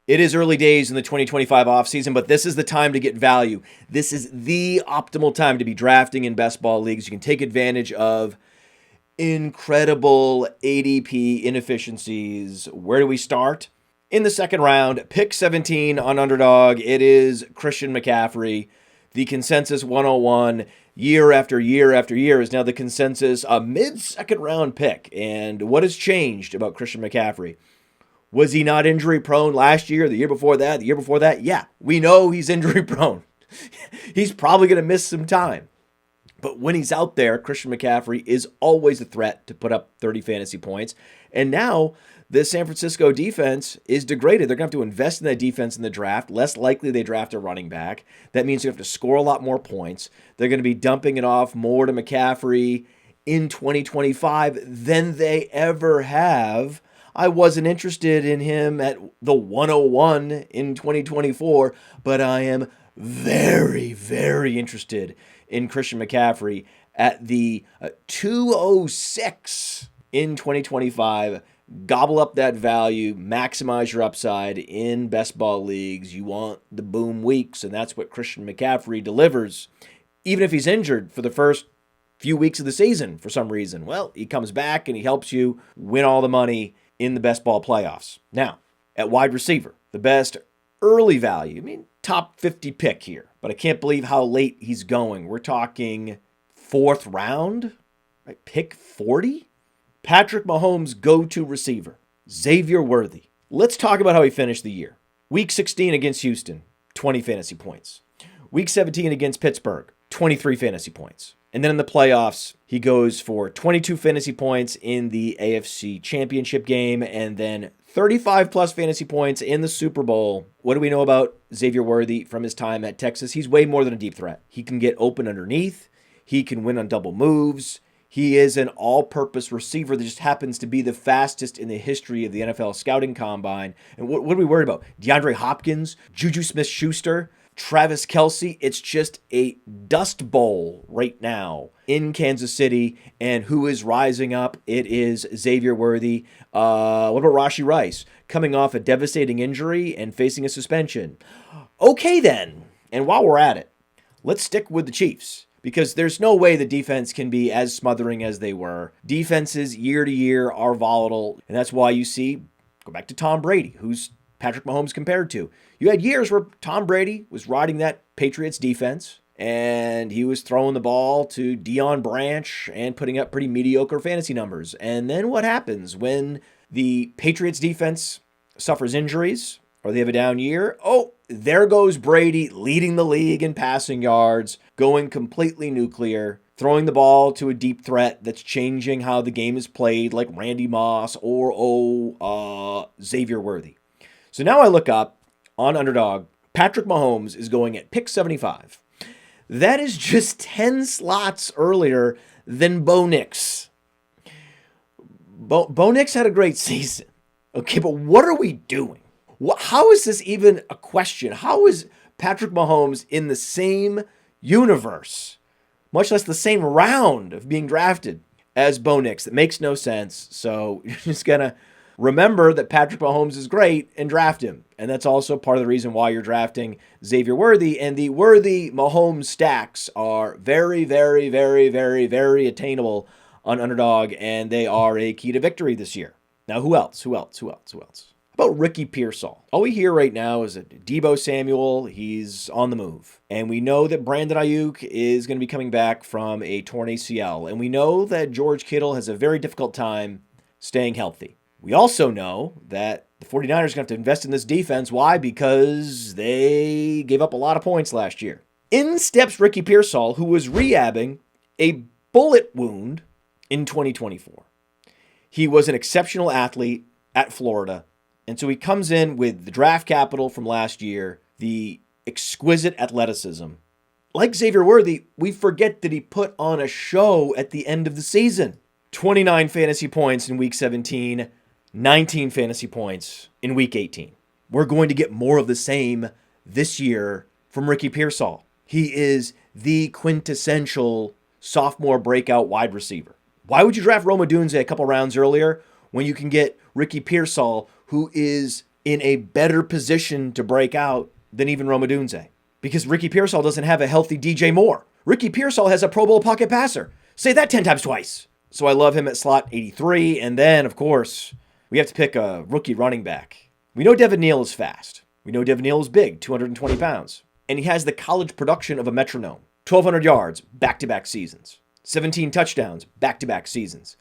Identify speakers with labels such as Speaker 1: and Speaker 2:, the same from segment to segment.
Speaker 1: It is early days in the 2025 offseason, but this is the time to get value. This is the optimal time to be drafting in best ball leagues. You can take advantage of incredible ADP inefficiencies. Where do we start? In the second round, pick 17 on Underdog. It is Christian McCaffrey. The consensus 101 year after year after year is now the consensus a mid-second round pick. And what has changed about Christian McCaffrey? Was he not injury prone last year, the year before that, the year before that? Yeah, we know he's injury prone. He's probably going to miss some time. But when he's out there, Christian McCaffrey is always a threat to put up 30 fantasy points. And now the San Francisco defense is degraded. They're going to have to invest in that defense in the draft. Less likely they draft a running back. That means you have to score a lot more points. They're going to be dumping it off more to McCaffrey in 2025 than they ever have. I wasn't interested in him at the 101 in 2024, but I am very, very interested in Christian McCaffrey at the 206 in 2025. Gobble up that value, maximize your upside in best ball leagues. You want the boom weeks, and that's what Christian McCaffrey delivers. Even if he's injured for the first few weeks of the season for some reason, well, he comes back and he helps you win all the money in the best ball playoffs. Now, at wide receiver, the best early value, top 50 pick here, but I can't believe how late he's going. We're talking fourth round, right? Pick 40? Patrick Mahomes' go-to receiver, Xavier Worthy. Let's talk about how he finished the year. Week 16 against Houston, 20 fantasy points. Week 17 against Pittsburgh, 23 fantasy points. And then in the playoffs, he goes for 22 fantasy points in the AFC Championship game and then 35 plus fantasy points in the Super Bowl. What do we know about Xavier Worthy from his time at Texas? He's way more than a deep threat. He can get open underneath. He can win on double moves. He is an all-purpose receiver that just happens to be the fastest in the history of the NFL scouting combine. And what are we worried about? DeAndre Hopkins, Juju Smith-Schuster, Travis Kelce. It's just a dust bowl right now in Kansas City. And who is rising up? It is Xavier Worthy. What about Rashee Rice? Coming off a devastating injury and facing a suspension. Okay then. And while we're at it, let's stick with the Chiefs. Because there's no way the defense can be as smothering as they were. Defenses year to year are volatile. And that's why you see, go back to Tom Brady, who's Patrick Mahomes compared to. You had years where Tom Brady was riding that Patriots defense, and he was throwing the ball to Deion Branch and putting up pretty mediocre fantasy numbers. And then what happens when the Patriots defense suffers injuries or they have a down year? Oh, there goes Brady leading the league in passing yards, going completely nuclear, throwing the ball to a deep threat that's changing how the game is played, like Randy Moss or Xavier Worthy. So now I look up on Underdog, Patrick Mahomes is going at pick 75. That is just 10 slots earlier than Bo Nix. Bo Nix had a great season. Okay, but what are we doing? How is this even a question? How is Patrick Mahomes in the same universe, much less the same round of being drafted as Bo Nix? That makes no sense. So you're just going to remember that Patrick Mahomes is great and draft him. And that's also part of the reason why you're drafting Xavier Worthy. And the Worthy-Mahomes stacks are very, very, very, very, very attainable on Underdog, and they are a key to victory this year. Now, who else? How about Ricky Pearsall? All we hear right now is that Deebo Samuel, he's on the move. And we know that Brandon Ayuk is going to be coming back from a torn ACL. And we know that George Kittle has a very difficult time staying healthy. We also know that the 49ers are going to have to invest in this defense. Why? Because they gave up a lot of points last year. In steps Ricky Pearsall, who was rehabbing a bullet wound in 2024. He was an exceptional athlete at Florida. And so he comes in with the draft capital from last year, the exquisite athleticism. Like Xavier Worthy, we forget that he put on a show at the end of the season. 29 fantasy points in week 17, 19 fantasy points in week 18. We're going to get more of the same this year from Ricky Pearsall. He is the quintessential sophomore breakout wide receiver. Why would you draft Rome Odunze a couple rounds earlier when you can get Ricky Pearsall, who is in a better position to break out than even Rome Odunze. Because Ricky Pearsall doesn't have a healthy DJ Moore. Ricky Pearsall has a Pro Bowl pocket passer. Say that 10 times twice. So I love him at slot 83. And then, of course, we have to pick a rookie running back. We know Devin Neal is fast. We know Devin Neal is big, 220 pounds. And he has the college production of a metronome. 1,200 yards, back-to-back seasons. 17 touchdowns, back-to-back seasons.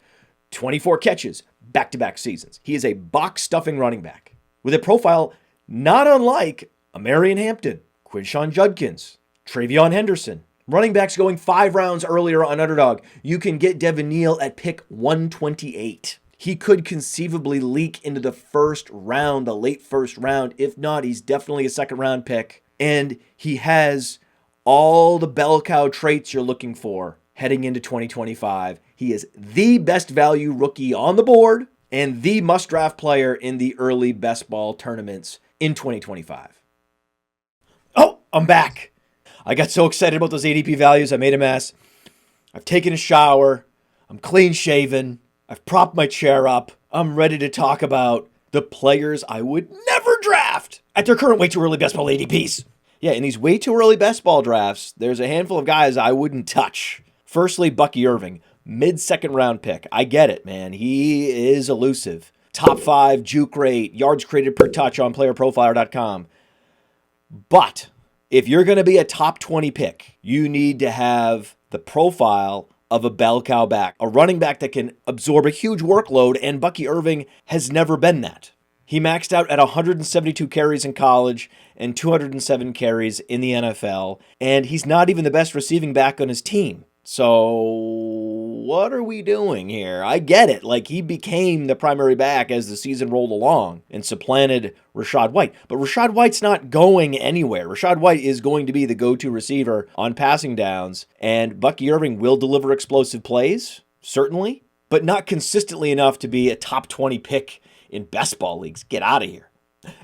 Speaker 1: 24 catches, back-to-back seasons. He is a box-stuffing running back with a profile not unlike a Marion Hampton, Quinshawn Judkins, Travion Henderson. Running backs going 5 rounds earlier on Underdog. You can get Devin Neal at pick 128. He could conceivably leak into the first round, the late first round. If not, he's definitely a second-round pick. And he has all the bell cow traits you're looking for heading into 2025. He is the best value rookie on the board and the must-draft player in the early best ball tournaments in 2025. Oh, I'm back. I got so excited about those ADP values, I made a mess. I've taken a shower. I'm clean-shaven. I've propped my chair up. I'm ready to talk about the players I would never draft at their current way too early best ball ADPs. Yeah, in these way too early best ball drafts, there's a handful of guys I wouldn't touch. Firstly, Bucky Irving, mid-second round pick. I get it, man. He is elusive. Top 5 juke rate, yards created per touch on playerprofiler.com. But if you're going to be a top 20 pick, you need to have the profile of a bell cow back, a running back that can absorb a huge workload, and Bucky Irving has never been that. He maxed out at 172 carries in college and 207 carries in the NFL, and he's not even the best receiving back on his team. So what are we doing here? I get it. Like, he became the primary back as the season rolled along and supplanted Rachaad White. But Rachaad White's not going anywhere. Rachaad White is going to be the go-to receiver on passing downs, and Bucky Irving will deliver explosive plays, certainly, but not consistently enough to be a top 20 pick in best ball leagues. Get out of here.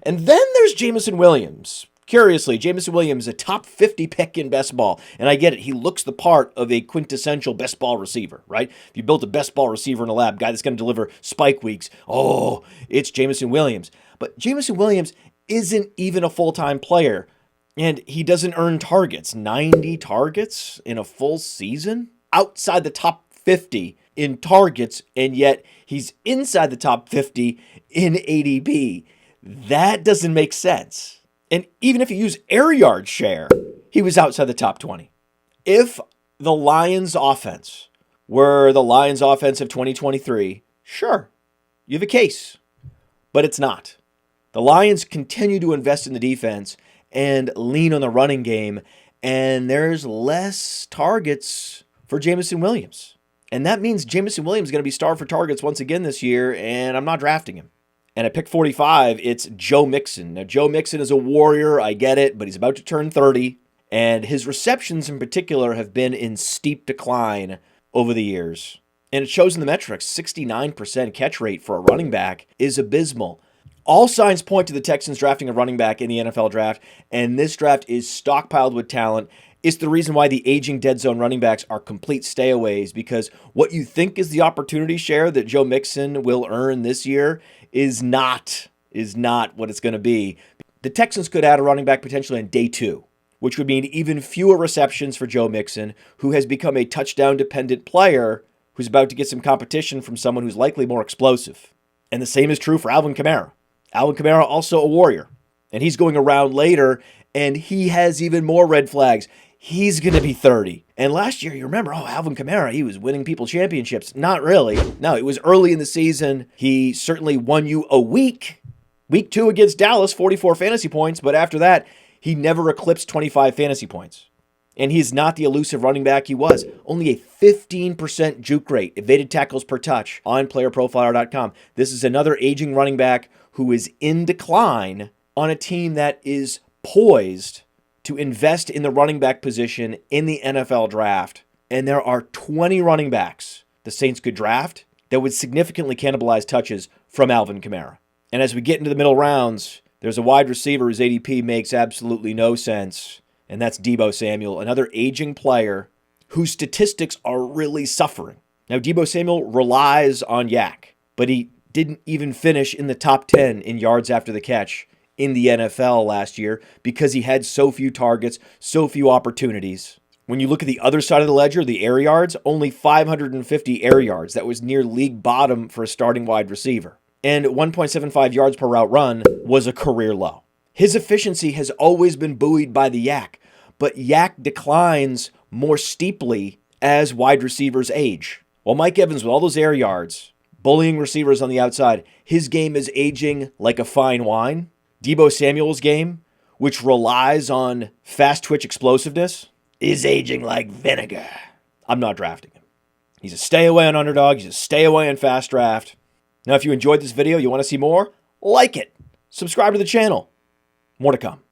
Speaker 1: And then there's Jameson Williams. Curiously, Jameson Williams is a top 50 pick in best ball. And I get it. He looks the part of a quintessential best ball receiver, right? If you built a best ball receiver in a lab, guy that's going to deliver spike weeks, oh, it's Jameson Williams. But Jameson Williams isn't even a full-time player. And he doesn't earn targets. 90 targets in a full season? Outside the top 50 in targets, and yet he's inside the top 50 in ADP. That doesn't make sense. And even if you use air yard share, he was outside the top 20. If the Lions offense were the Lions offense of 2023, sure, you have a case, but it's not. The Lions continue to invest in the defense and lean on the running game, and there's less targets for Jameson Williams. And that means Jameson Williams is going to be starved for targets once again this year, and I'm not drafting him. And at pick 45, it's Joe Mixon. Now, Joe Mixon is a warrior, I get it, but he's about to turn 30, and his receptions in particular have been in steep decline over the years. And it shows in the metrics, 69% catch rate for a running back is abysmal. All signs point to the Texans drafting a running back in the NFL draft, and this draft is stockpiled with talent. It's the reason why the aging dead zone running backs are complete stayaways, because what you think is the opportunity share that Joe Mixon will earn this year is not what it's going to be. The Texans could add a running back potentially on day 2, which would mean even fewer receptions for Joe Mixon, who has become a touchdown-dependent player who's about to get some competition from someone who's likely more explosive. And the same is true for Alvin Kamara. Alvin Kamara also a warrior, and he's going around later, and he has even more red flags. He's going to be 30. And last year, you remember, Alvin Kamara, he was winning people championships. Not really. No, it was early in the season. He certainly won you a week. Week 2 against Dallas, 44 fantasy points. But after that, he never eclipsed 25 fantasy points. And he's not the elusive running back he was. Only a 15% juke rate, evaded tackles per touch on playerprofiler.com. This is another aging running back who is in decline on a team that is poised to invest in the running back position in the NFL draft. And there are 20 running backs the Saints could draft that would significantly cannibalize touches from Alvin Kamara. And as we get into the middle rounds, there's a wide receiver whose ADP makes absolutely no sense, and that's Deebo Samuel, another aging player whose statistics are really suffering. Now, Deebo Samuel relies on Yak, but he didn't even finish in the top 10 in yards after the catch in the NFL last year because he had so few targets, so few opportunities. When you look at the other side of the ledger, the air yards, only 550 air yards. That was near league bottom for a starting wide receiver. And 1.75 yards per route run was a career low. His efficiency has always been buoyed by the yak, but yak declines more steeply as wide receivers age. While Mike Evans, with all those air yards, bullying receivers on the outside, his game is aging like a fine wine. Deebo Samuel's game, which relies on fast twitch explosiveness, is aging like vinegar. I'm not drafting him. He's a stay away on underdog. He's a stay away on fast draft. Now, if you enjoyed this video, you want to see more, like it. Subscribe to the channel. More to come.